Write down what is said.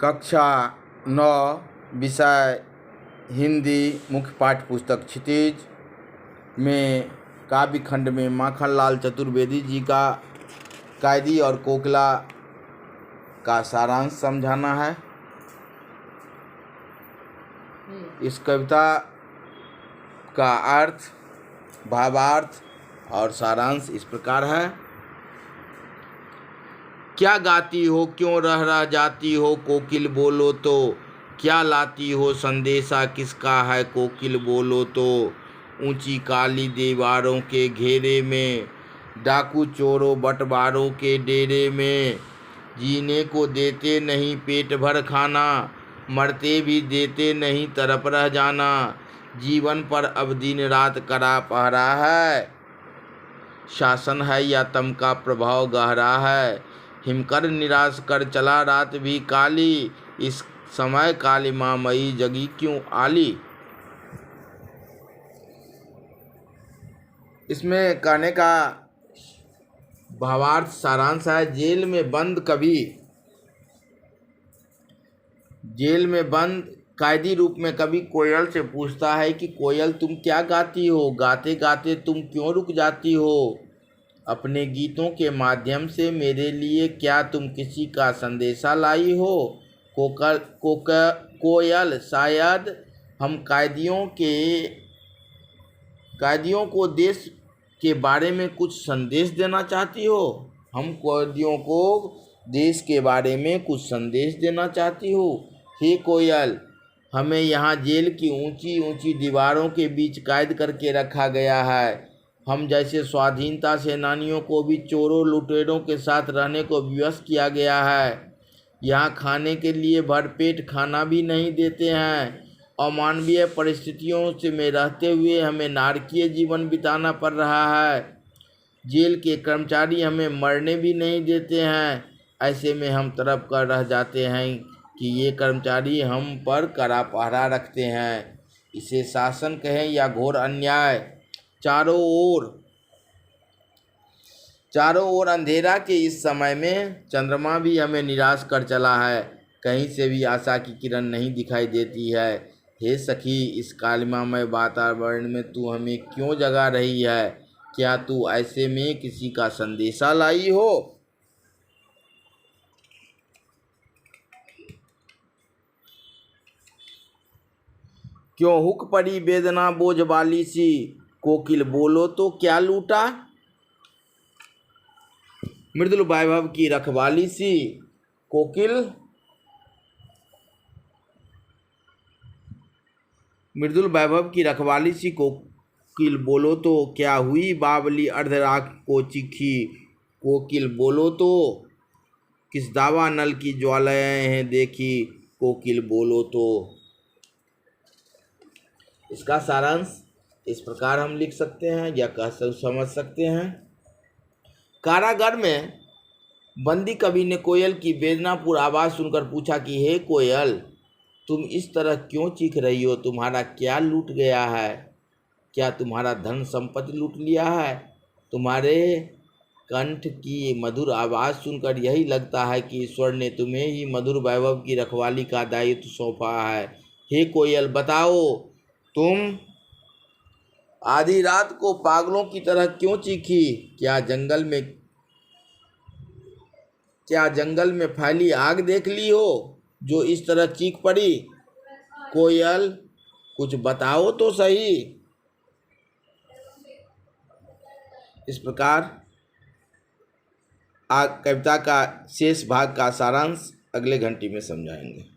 कक्षा 9 विषय हिंदी मुख्य पाठ्य पुस्तक क्षितिज में काव्य खंड में माखनलाल चतुर्वेदी जी का कैदी और कोकिला का सारांश समझाना है। इस कविता का अर्थ, भावार्थ और सारांश इस प्रकार है। क्या गाती हो, क्यों रह जाती हो, कोकिल बोलो तो। क्या लाती हो संदेशा, किसका है, कोकिल बोलो तो। ऊंची काली दीवारों के घेरे में, डाकू चोरों बटवारों के डेरे में। जीने को देते नहीं पेट भर खाना, मरते भी देते नहीं तरफ रह जाना। जीवन पर अब दिन रात करा पहरा है, शासन है या तम का प्रभाव गहरा है। हिमकर निराश कर चला रात भी काली, इस समय काली माँ मई जगी क्यों आली। इसमें कहने का भावार्थ सारांश है। जेल में बंद कैदी रूप में कवि कोयल से पूछता है कि कोयल तुम क्या गाती हो, गाते गाते तुम क्यों रुक जाती हो। अपने गीतों के माध्यम से मेरे लिए क्या तुम किसी का संदेशा लाई हो। कोयल शायद हम कैदियों को देश के बारे में कुछ संदेश देना चाहती हो। हम कैदियों को देश के बारे में कुछ संदेश देना चाहती हो। हे कोयल, हमें यहाँ जेल की ऊंची ऊंची दीवारों के बीच कैद करके रखा गया है। हम जैसे स्वाधीनता सेनानियों को भी चोरों लुटेरों के साथ रहने को विवश किया गया है। यहाँ खाने के लिए भरपेट खाना भी नहीं देते हैं। अमानवीय परिस्थितियों से में रहते हुए हमें नारकीय जीवन बिताना पड़ रहा है। जेल के कर्मचारी हमें मरने भी नहीं देते हैं। ऐसे में हम तड़प कर रह जाते हैं कि ये कर्मचारी हम पर कड़ा पहरा रखते हैं। इसे शासन कहें या घोर अन्याय। चारों ओर अंधेरा के इस समय में चंद्रमा भी हमें निराश कर चला है। कहीं से भी आशा की किरण नहीं दिखाई देती है। हे सखी, इस कालिमामय वातावरण में तू हमें क्यों जगा रही है। क्या तू ऐसे में किसी का संदेशा लाई हो। क्यों हुक पड़ी वेदना बोझ वाली सी, कोकिल बोलो तो क्या लूटा। मृदुल वैभव की रखवाली सी, कोकिल बोलो तो क्या हुई बावली अर्धराख को चिखी। कोकिल बोलो तो किस दावा नल की ज्वालाएं हैं देखी। कोकिल बोलो तो। इसका सारांश इस प्रकार हम लिख सकते हैं या समझ सकते हैं। कारागार में बंदी कवि ने कोयल की वेदनापूर्ण आवाज़ सुनकर पूछा कि हे कोयल, तुम इस तरह क्यों चीख रही हो। तुम्हारा क्या लूट गया है। क्या तुम्हारा धन संपत्ति लूट लिया है। तुम्हारे कंठ की मधुर आवाज़ सुनकर यही लगता है कि ईश्वर ने तुम्हें ही मधुर वैभव की रखवाली का दायित्व सौंपा है। हे कोयल, बताओ तुम आधी रात को पागलों की तरह क्यों चीखी। क्या जंगल में फैली आग देख ली हो जो इस तरह चीख पड़ी। कोयल, कुछ बताओ तो सही। इस प्रकार कविता का शेष भाग का सारांश अगले घंटे में समझाएंगे।